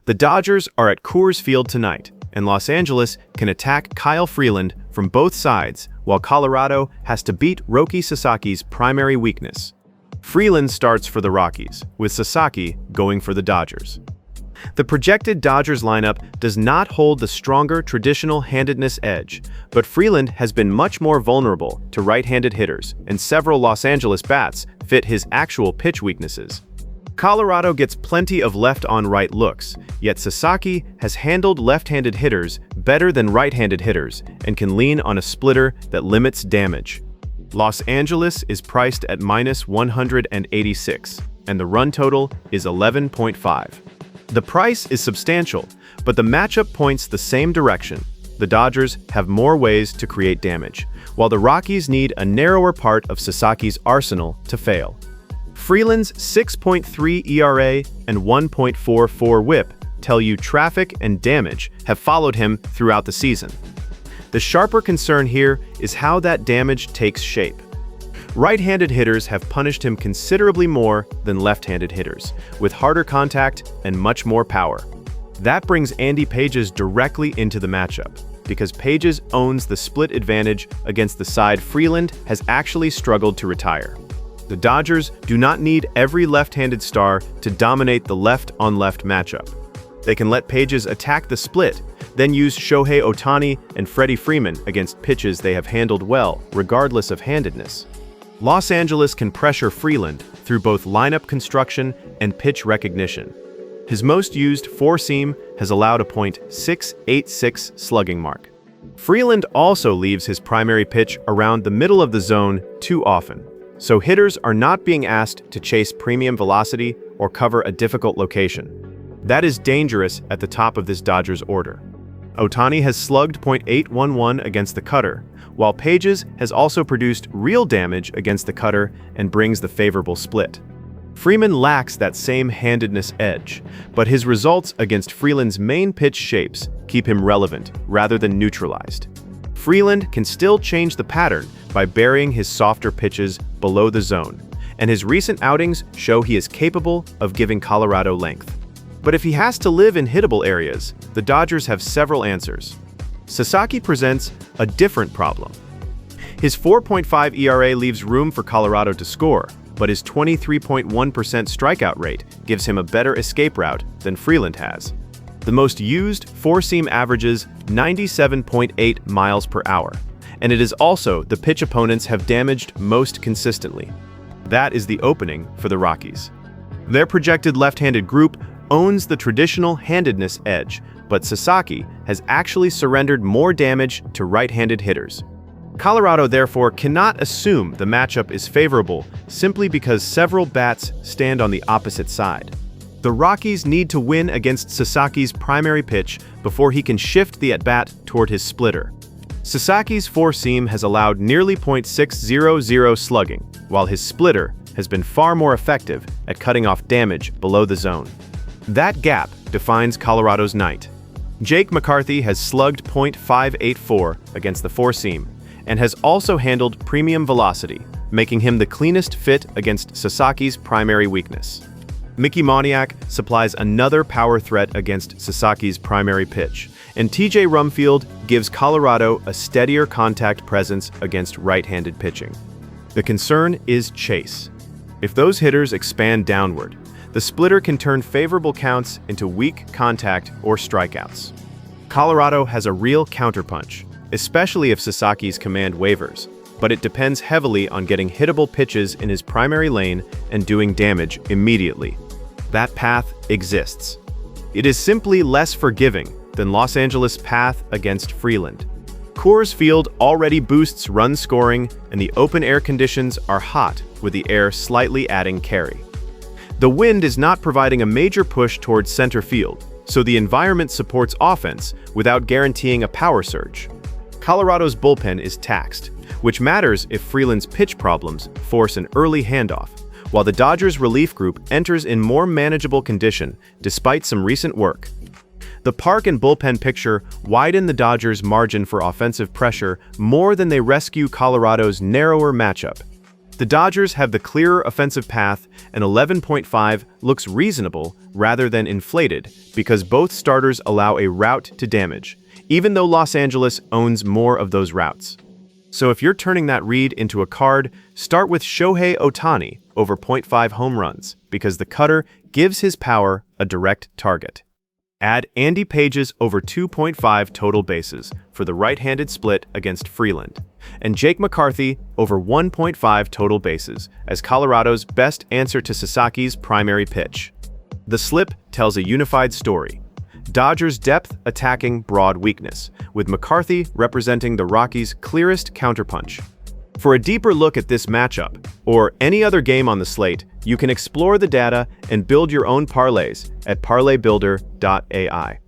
The Dodgers are at Coors Field tonight, and Los Angeles can attack Kyle Freeland from both sides, while Colorado has to beat Roki Sasaki's primary weakness. Freeland starts for the Rockies, with Sasaki going for the Dodgers. The projected Dodgers lineup does not hold the stronger traditional handedness edge, but Freeland has been much more vulnerable to right-handed hitters, and several Los Angeles bats fit his actual pitch weaknesses. Colorado gets plenty of left-on-right looks, yet Sasaki has handled left-handed hitters better than right-handed hitters and can lean on a splitter that limits damage. Los Angeles is priced at -186, and the run total is 11.5. The price is substantial, but the matchup points the same direction. The Dodgers have more ways to create damage, while the Rockies need a narrower part of Sasaki's arsenal to fail. Freeland's 6.3 ERA and 1.44 WHIP tell you traffic and damage have followed him throughout the season. The sharper concern here is how that damage takes shape. Right-handed hitters have punished him considerably more than left-handed hitters, with harder contact and much more power. That brings Andy Pages directly into the matchup, because Pages owns the split advantage against the side Freeland has actually struggled to retire. The Dodgers do not need every left-handed star to dominate the left-on-left matchup. They can let Pages attack the split, then use Shohei Ohtani and Freddie Freeman against pitches they have handled well, regardless of handedness. Los Angeles can pressure Freeland through both lineup construction and pitch recognition. His most used four-seam has allowed a .686 slugging mark. Freeland also leaves his primary pitch around the middle of the zone too often, so hitters are not being asked to chase premium velocity or cover a difficult location. That is dangerous at the top of this Dodgers order. Ohtani has slugged .811 against the cutter, while Pages has also produced real damage against the cutter and brings the favorable split. Freeman lacks that same handedness edge, but his results against Freeland's main pitch shapes keep him relevant rather than neutralized. Freeland can still change the pattern by burying his softer pitches below the zone, and his recent outings show he is capable of giving Colorado length. But if he has to live in hittable areas, the Dodgers have several answers. Sasaki presents a different problem. His 4.5 ERA leaves room for Colorado to score, but his 23.1% strikeout rate gives him a better escape route than Freeland has. The most used four-seam averages 97.8 miles per hour, and it is also the pitch opponents have damaged most consistently. That is the opening for the Rockies. Their projected left-handed group owns the traditional handedness edge, but Sasaki has actually surrendered more damage to right-handed hitters. Colorado therefore cannot assume the matchup is favorable simply because several bats stand on the opposite side. The Rockies need to win against Sasaki's primary pitch before he can shift the at-bat toward his splitter. Sasaki's four-seam has allowed nearly .600 slugging, while his splitter has been far more effective at cutting off damage below the zone. That gap defines Colorado's night. Jake McCarthy has slugged .584 against the four-seam, and has also handled premium velocity, making him the cleanest fit against Sasaki's primary weakness. Mickey Moniak supplies another power threat against Sasaki's primary pitch, and TJ Rumfield gives Colorado a steadier contact presence against right-handed pitching. The concern is chase. If those hitters expand downward, the splitter can turn favorable counts into weak contact or strikeouts. Colorado has a real counterpunch, especially if Sasaki's command wavers, but it depends heavily on getting hittable pitches in his primary lane and doing damage immediately. That path exists. It is simply less forgiving than Los Angeles' path against Freeland. Coors Field already boosts run scoring, and the open-air conditions are hot, with the air slightly adding carry. The wind is not providing a major push towards center field, so the environment supports offense without guaranteeing a power surge. Colorado's bullpen is taxed, which matters if Freeland's pitch problems force an early handoff, while the Dodgers' relief group enters in more manageable condition despite some recent work. The park and bullpen picture widen the Dodgers' margin for offensive pressure more than they rescue Colorado's narrower matchup. The Dodgers have the clearer offensive path, an 11.5 looks reasonable rather than inflated because both starters allow a route to damage, even though Los Angeles owns more of those routes. So if you're turning that read into a card, start with Shohei Ohtani over 0.5 home runs because the cutter gives his power a direct target. Add Andy Page's over 2.5 total bases for the right-handed split against Freeland, and Jake McCarthy over 1.5 total bases as Colorado's best answer to Sasaki's primary pitch. The slip tells a unified story. Dodgers' depth attacking broad weakness, with McCarthy representing the Rockies' clearest counterpunch. For a deeper look at this matchup, or any other game on the slate, you can explore the data and build your own parlays at ParlayBuilder.ai.